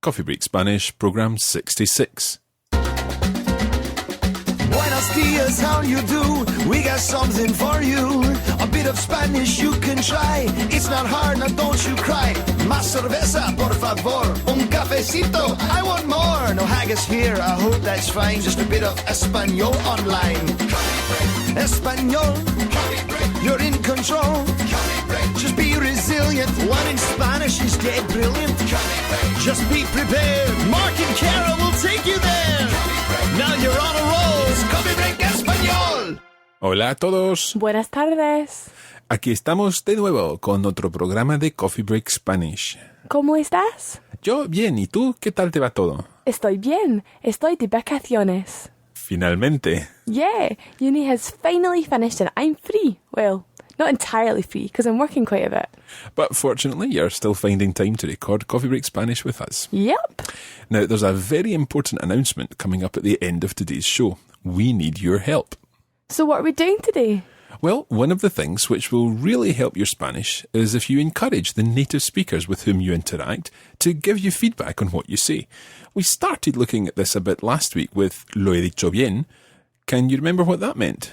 Coffee Break Spanish, Program 66. Buenos dias, how you do? We got something for you. A bit of Spanish you can try. It's not hard, now don't you cry. Más cerveza, por favor. Un cafecito, I want more. No haggis here, I hope that's fine. Just a bit of Espanol online. Espanol, you're in control. Just be resilient. One in Spanish is dead brilliant. Just be prepared. Mark and Kara will take you there. Now you're on a roll. It's Coffee Break Español. Hola a todos. Buenas tardes. Aquí estamos de nuevo con otro programa de Coffee Break Spanish. ¿Cómo estás? Yo bien, ¿y tú? ¿Qué tal te va todo? Estoy bien. Estoy de vacaciones. Finalmente. Yeah, uni has finally finished and I'm free. Well, not entirely free because I'm working quite a bit. But fortunately, you're still finding time to record Coffee Break Spanish with us. Yep. Now, there's a very important announcement coming up at the end of today's show. We need your help. So what are we doing today? Well, one of the things which will really help your Spanish is if you encourage the native speakers with whom you interact to give you feedback on what you say. We started looking at this a bit last week with lo he dicho bien. Can you remember what that meant?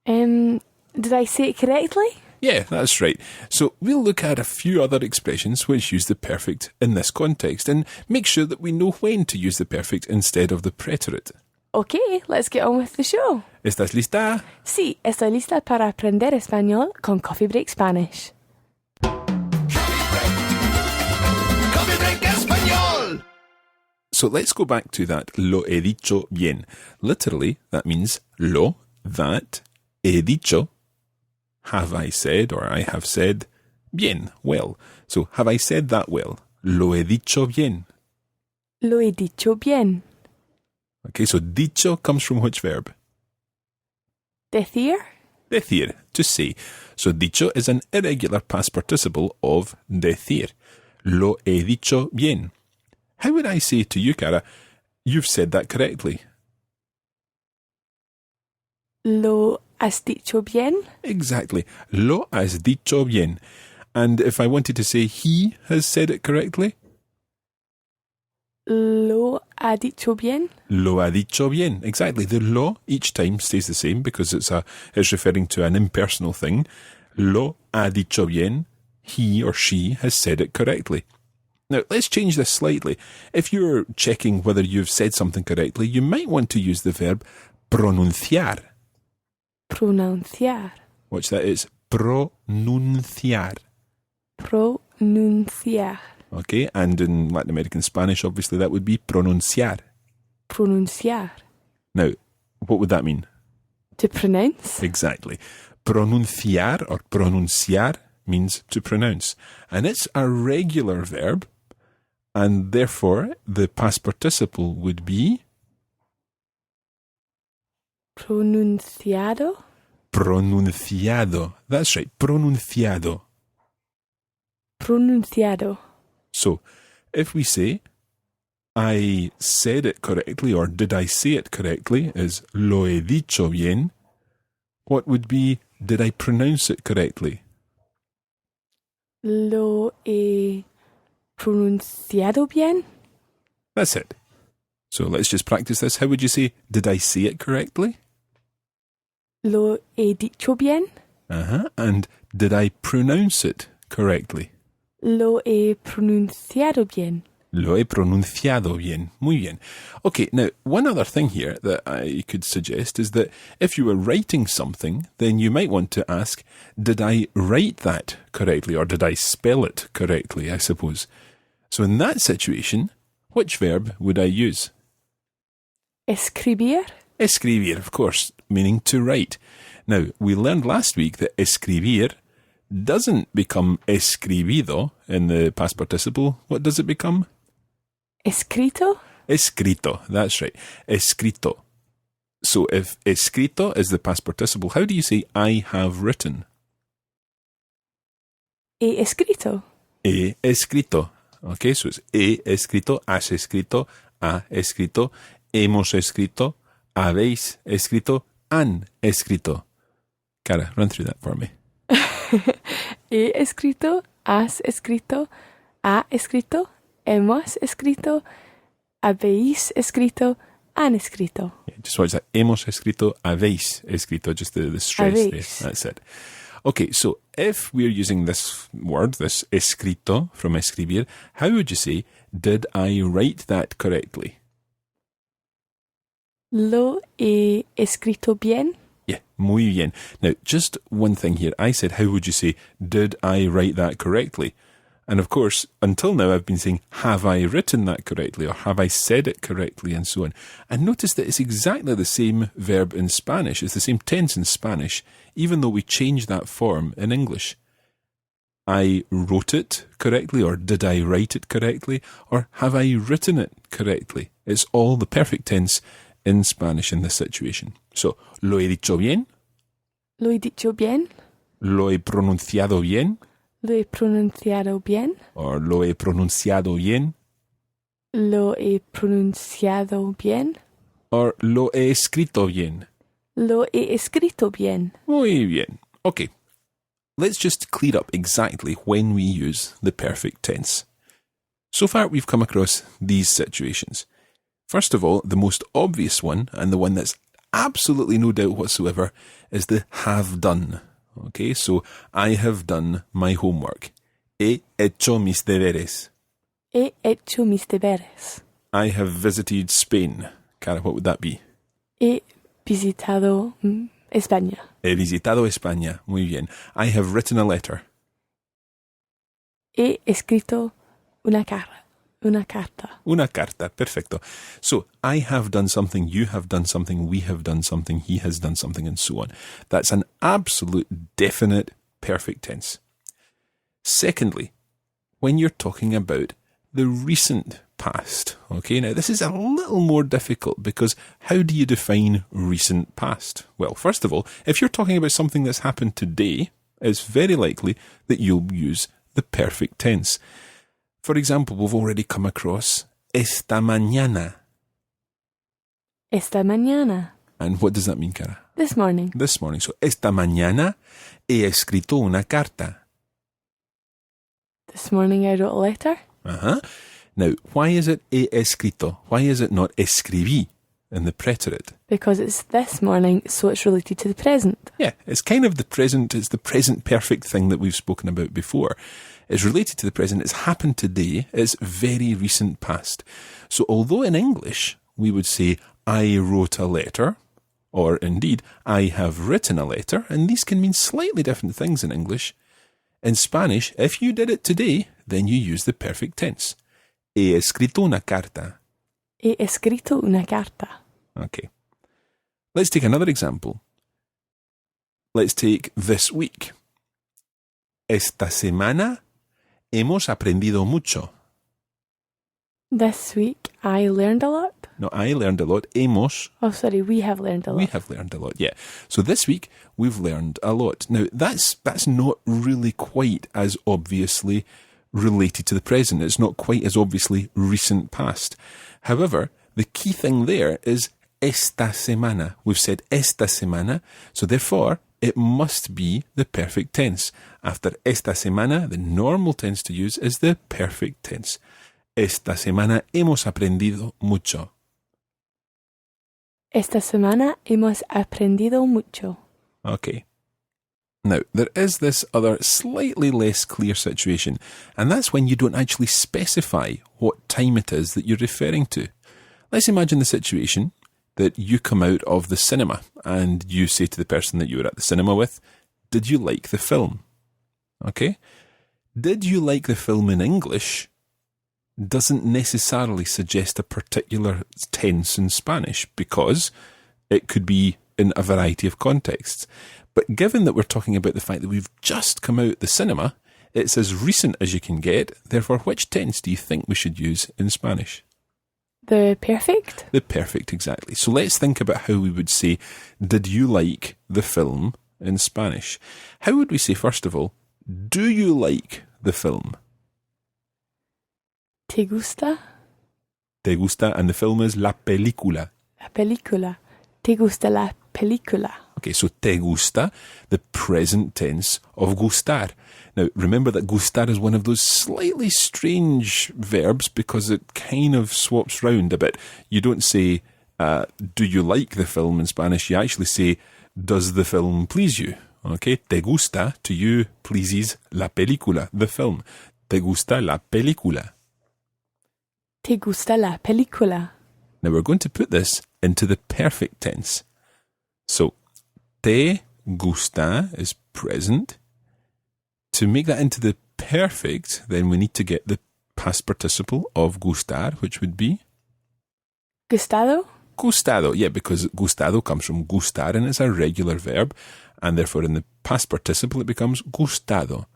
Did I say it correctly? Yeah, that's right. So we'll look at a few other expressions which use the perfect in this context and make sure that we know when to use the perfect instead of the preterite. Okay, let's get on with the show. ¿Estás lista? Sí, estoy lista para aprender español con Coffee Break Spanish. Coffee Break Español. So let's go back to that lo he dicho bien. Literally, that means lo, that, he dicho, have I said or I have said, bien, well. So have I said that well? Lo he dicho bien. Lo he dicho bien. Okay, so dicho comes from which verb? Decir? Decir, to say. So dicho is an irregular past participle of decir. Lo he dicho bien. How would I say to you, Cara, you've said that correctly? Lo has dicho bien? Exactly. Lo has dicho bien. And if I wanted to say he has said it correctly? Lo ha dicho bien? Lo ha dicho bien. Exactly. The lo each time stays the same because it's referring to an impersonal thing. Lo ha dicho bien. He or she has said it correctly. Now, let's change this slightly. If you're checking whether you've said something correctly, you might want to use the verb pronunciar. Pronunciar. Watch that, it's pronunciar. Pronunciar. Okay, and in Latin American Spanish, obviously, that would be pronunciar. Pronunciar. Now, what would that mean? To pronounce. Exactly. Pronunciar or pronunciar means to pronounce. And it's a regular verb, and therefore the past participle would be Pronunciado. pronunciado. That's right, pronunciado. Pronunciado. So, if we say, I said it correctly, or did I say it correctly, is lo he dicho bien, what would be, did I pronounce it correctly? Lo he pronunciado bien? That's it. So let's just practice this. How would you say, did I say it correctly? Lo he dicho bien? And did I pronounce it correctly? Lo he pronunciado bien. Lo he pronunciado bien. Muy bien. Okay, now, one other thing here that I could suggest is that if you were writing something, then you might want to ask, did I write that correctly, or did I spell it correctly, I suppose? So in that situation, which verb would I use? Escribir? Escribir, of course, meaning to write. Now, we learned last week that escribir doesn't become escribido in the past participle. What does it become? Escrito? Escrito, that's right. Escrito. So if escrito is the past participle, how do you say I have written? He escrito. He escrito. Okay, so it's he escrito, has escrito, ha escrito, hemos escrito, habéis escrito, han escrito. Cara, run through that for me. He escrito, has escrito, ha escrito, hemos escrito, habéis escrito, han escrito. Yeah, just watch that. Hemos escrito, habéis escrito, just the stress Habéis. there. That's it. Okay, so if we're using this word, this escrito from escribir, how would you say, did I write that correctly? Lo he escrito bien? Yeah, muy bien. Now, just one thing here. I said, how would you say, did I write that correctly? And of course, until now, I've been saying, have I written that correctly? Or have I said it correctly? And so on. And notice that it's exactly the same verb in Spanish. It's the same tense in Spanish, even though we changed that form in English. I wrote it correctly, or did I write it correctly? Or have I written it correctly? It's all the perfect tense in Spanish in this situation. So, lo he dicho bien, Lo he dicho bien? lo he pronunciado bien, Lo he pronunciado bien? or lo he pronunciado bien, Lo he pronunciado bien? or lo he escrito bien. Lo he escrito bien. Muy bien. Okay, let's just clear up exactly when we use the perfect tense. So far, we've come across these situations. First of all, the most obvious one, and the one that's absolutely no doubt whatsoever, is the have done. Okay, so I have done my homework. He hecho mis deberes. He hecho mis deberes. I have visited Spain. Cara, what would that be? He visitado España. He visitado España. Muy bien. I have written a letter. He escrito una carta. Una carta. Perfecto. So, I have done something, you have done something, we have done something, he has done something, and so on. That's an absolute, definite, perfect tense. Secondly, when you're talking about the recent past. Okay, now this is a little more difficult because how do you define recent past? Well, first of all, if you're talking about something that's happened today, it's very likely that you'll use the perfect tense. For example, we've already come across esta mañana. Esta mañana. And what does that mean, Cara? This morning. This morning. So, esta mañana he escrito una carta. This morning I wrote a letter. Uh-huh. Now, why is it he escrito? Why is it not escribí in the preterite? Because it's this morning, so it's related to the present. Yeah, it's kind of the present, it's the present perfect thing that we've spoken about before. It's related to the present, it's happened today, it's very recent past. So although in English we would say, I wrote a letter, or indeed, I have written a letter, and these can mean slightly different things in English. In Spanish, if you did it today, then you use the perfect tense. He escrito una carta. He escrito una carta. Okay. Let's take another example. Let's take this week. Esta semana hemos aprendido mucho. This week I learned a lot. No, I learned a lot. Hemos, Oh, sorry, we have learned a lot. we have learned a lot, yeah. So this week, we've learned a lot. Now, that's not really quite as obviously related to the present. It's not quite as obviously recent past. However, the key thing there is esta semana. We've said esta semana, so therefore, it must be the perfect tense. After esta semana, the normal tense to use is the perfect tense. Esta semana hemos aprendido mucho. Esta semana hemos aprendido mucho. Okay. Now, there is this other slightly less clear situation, and that's when you don't actually specify what time it is that you're referring to. Let's imagine the situation that you come out of the cinema and you say to the person that you were at the cinema with, did you like the film? Okay? Did you like the film in English doesn't necessarily suggest a particular tense in Spanish because it could be in a variety of contexts. But given that we're talking about the fact that we've just come out the cinema, it's as recent as you can get. Therefore, which tense do you think we should use in Spanish? The perfect? The perfect, exactly. So let's think about how we would say, did you like the film in Spanish? How would we say, first of all, do you like the film? ¿Te gusta? Te gusta, and the film is la película. La película. ¿Te gusta la película? Okay, so te gusta, the present tense of gustar. Now, remember that gustar is one of those slightly strange verbs because it kind of swaps round a bit. You don't say, do you like the film in Spanish? You actually say, does the film please you? Okay, te gusta, to you, pleases la película, the film. Te gusta la película. ¿Te gusta la película? Now we're going to put this into the perfect tense. So, te gusta is present. To make that into the perfect, then we need to get the past participle of gustar, which would be? ¿Gustado? Gustado, yeah, because gustado comes from gustar and it's a regular verb, and therefore in the past participle it becomes gustado.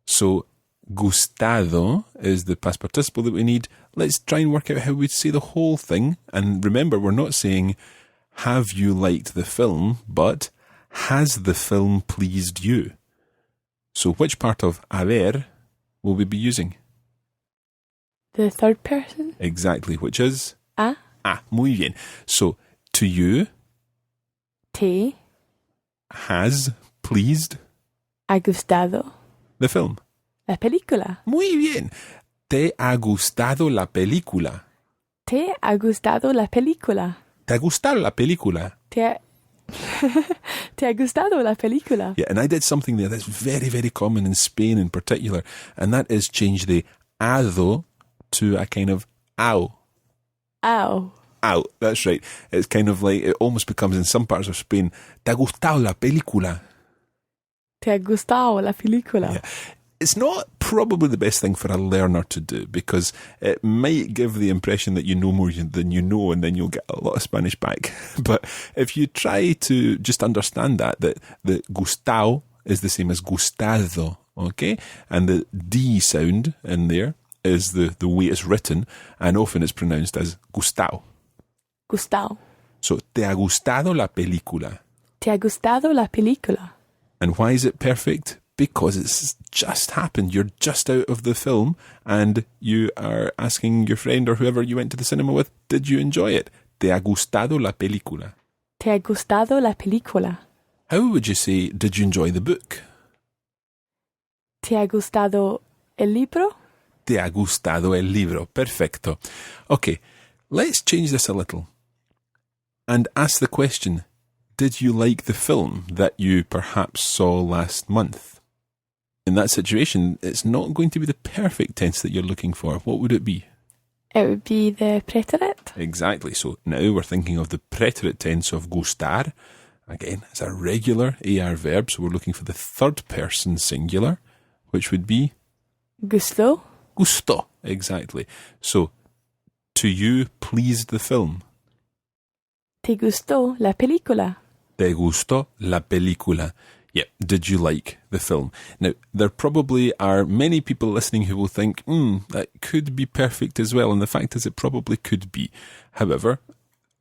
So, gustado is the past participle that we need. Let's try and work out how we'd say the whole thing. And remember, we're not saying, have you liked the film, but has the film pleased you? So which part of haber will we be using? The third person? Exactly, which is? A. Muy bien. So, to you, Te has pleased ha gustado the film. la película. Muy bien. Te ha gustado la película. Te ha gustado la película. Te ha gustado la película. Te ha gustado la película. Yeah, and I did something there that's very, very common in Spain in particular, and that is change the ado to a kind of ao. Ow. Ao, that's right. It's kind of like, it almost becomes in some parts of Spain, te ha gustado la película. Te ha gustado la película. Yeah. It's not probably the best thing for a learner to do because it might give the impression that you know more than you know, and then you'll get a lot of Spanish back. But if you try to just understand that the gustao is the same as gustado, okay? And the D sound in there is the way it's written, and often it's pronounced as gustao. Gustado. So, te ha gustado la película. Te ha gustado la película. And why is it perfect? Because it's just happened. You're just out of the film and you are asking your friend or whoever you went to the cinema with, did you enjoy it? ¿Te ha gustado la película? Te ha gustado la película. How would you say, did you enjoy the book? ¿Te ha gustado el libro? Te ha gustado el libro. Perfecto. Okay, let's change this a little and ask the question, did you like the film that you perhaps saw last month? In that situation, it's not going to be the perfect tense that you're looking for. What would it be? It would be the preterite. Exactly. So now we're thinking of the preterite tense of gustar. Again, it's a regular AR verb, so we're looking for the third person singular, which would be? Gustó. Gustó. Exactly. So, to you pleased the film. ¿Te gustó la película? ¿Te gustó la película? Yeah, did you like the film? Now, there probably are many people listening who will think, that could be perfect as well, and the fact is it probably could be. However,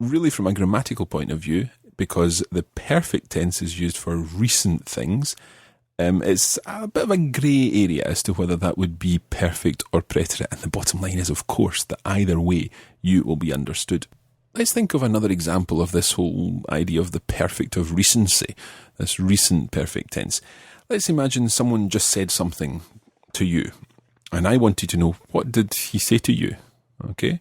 really from a grammatical point of view, because the perfect tense is used for recent things, it's a bit of a grey area as to whether that would be perfect or preterite, and the bottom line is, of course, that either way you will be understood. Let's think of another example of this whole idea of the perfect of recency, this recent perfect tense. Let's imagine someone just said something to you, and I wanted to know, what did he say to you? Okay?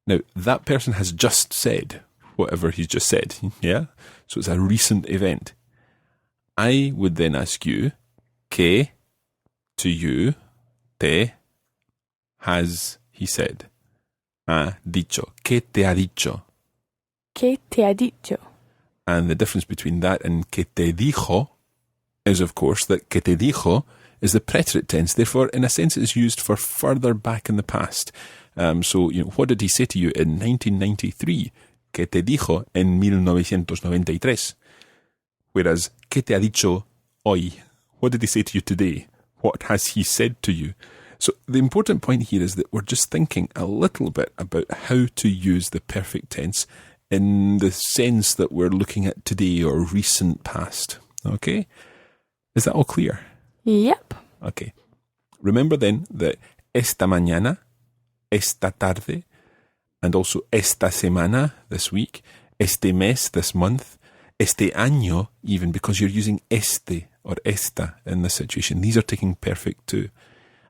Now, that person has just said whatever he's just said, yeah? So it's a recent event. I would then ask you, ¿qué to you, te, has he said? Ha dicho. ¿Qué te ha dicho? ¿Qué te ha dicho? And the difference between that and ¿qué te dijo is, of course, that ¿qué te dijo is the preterite tense. Therefore, in a sense, it's used for further back in the past. So, what did he say to you in 1993? ¿Qué te dijo en 1993? Whereas, ¿qué te ha dicho hoy? What did he say to you today? What has he said to you? So the important point here is that we're just thinking a little bit about how to use the perfect tense in the sense that we're looking at today or recent past. Okay? Is that all clear? Yep. Okay. Remember then that esta mañana, esta tarde, and also esta semana, this week, este mes, this month, Este año, even, because you're using este or esta in this situation. These are taking perfect too.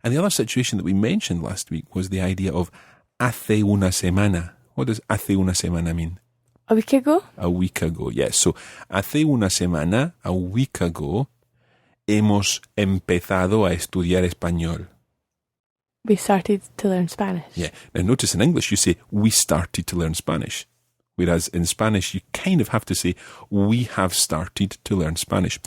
And the other situation that we mentioned last week was the idea of hace una semana. What does hace una semana mean? A week ago? A week ago, yes. So, hace una semana, a week ago, hemos empezado a estudiar español. We started to learn Spanish. Yeah. Now, notice in English you say, we started to learn Spanish. Whereas in Spanish, you kind of have to say, we have started to learn Spanish.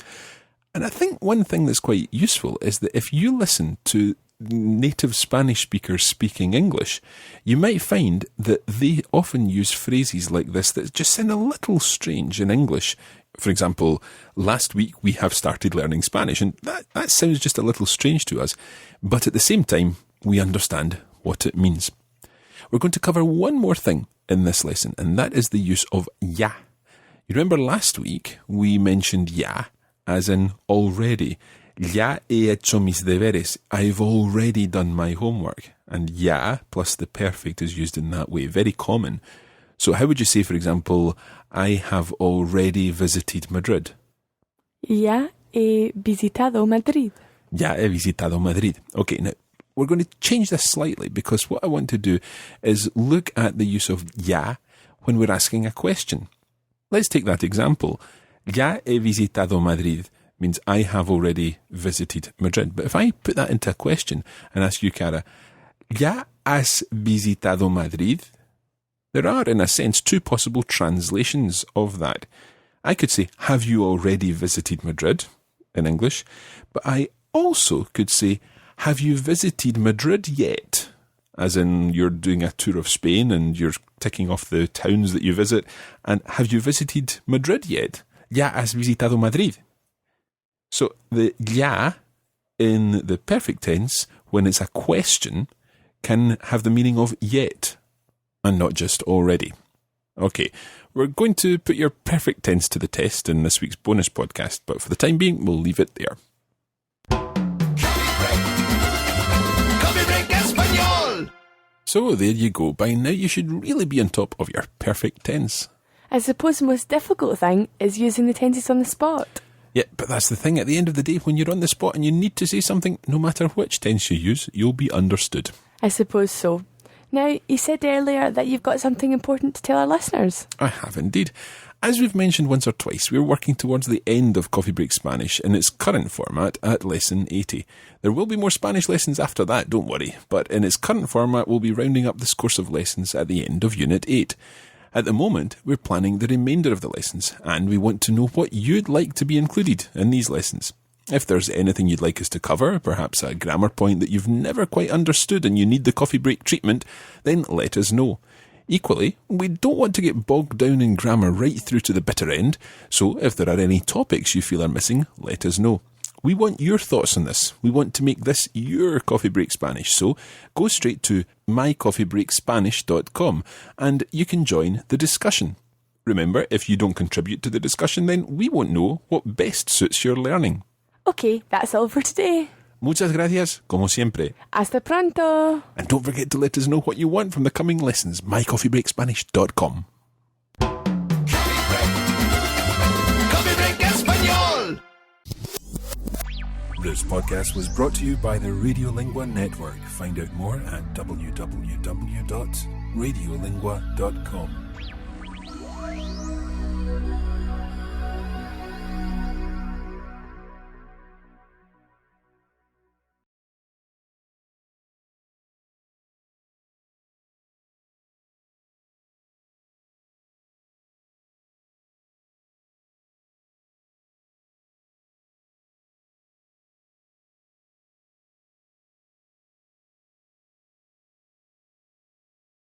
And I think one thing that's quite useful is that if you listen to native Spanish speakers speaking English, you might find that they often use phrases like this that just sound a little strange in English. For example, last week we have started learning Spanish, and that sounds just a little strange to us. But at the same time, we understand what it means. We're going to cover one more thing in this lesson, and that is the use of ya. You remember last week we mentioned ya as in already. Ya he hecho mis deberes. I've already done my homework. And ya plus the perfect is used in that way. Very common. So how would you say, for example, I have already visited Madrid? Ya he visitado Madrid. Ya he visitado Madrid. Okay, now we're going to change this slightly because what I want to do is look at the use of ya when we're asking a question. Let's take that example. Ya he visitado Madrid means I have already visited Madrid. But if I put that into a question and ask you, Cara, ¿ya has visitado Madrid? There are, in a sense, two possible translations of that. I could say, have you already visited Madrid in English? But I also could say, have you visited Madrid yet? As in, you're doing a tour of Spain and you're ticking off the towns that you visit. And have you visited Madrid yet? ¿Ya has visitado Madrid? So the ya in the perfect tense, when it's a question, can have the meaning of yet and not just already. Okay, we're going to put your perfect tense to the test in this week's bonus podcast, but for the time being, we'll leave it there. Coffee break español. So there you go. By now you should really be on top of your perfect tense. I suppose the most difficult thing is using the tenses on the spot. Yeah, but that's the thing. At the end of the day, when you're on the spot and you need to say something, no matter which tense you use, you'll be understood. I suppose so. Now, you said earlier that you've got something important to tell our listeners. I have indeed. As we've mentioned once or twice, we're working towards the end of Coffee Break Spanish in its current format at Lesson 80. There will be more Spanish lessons after that, don't worry, but in its current format, we'll be rounding up this course of lessons at the end of Unit 8. At the moment, we're planning the remainder of the lessons, and we want to know what you'd like to be included in these lessons. If there's anything you'd like us to cover, perhaps a grammar point that you've never quite understood and you need the coffee break treatment, then let us know. Equally, we don't want to get bogged down in grammar right through to the bitter end, so if there are any topics you feel are missing, let us know. We want your thoughts on this. We want to make this your Coffee Break Spanish, so go straight to mycoffeebreakspanish.com and you can join the discussion. Remember, if you don't contribute to the discussion, then we won't know what best suits your learning. Okay, that's all for today. Muchas gracias, como siempre. Hasta pronto. And don't forget to let us know what you want from the coming lessons. mycoffeebreakspanish.com. Coffee break español. This podcast was brought to you by the Radiolingua Network. Find out more at www.radiolingua.com.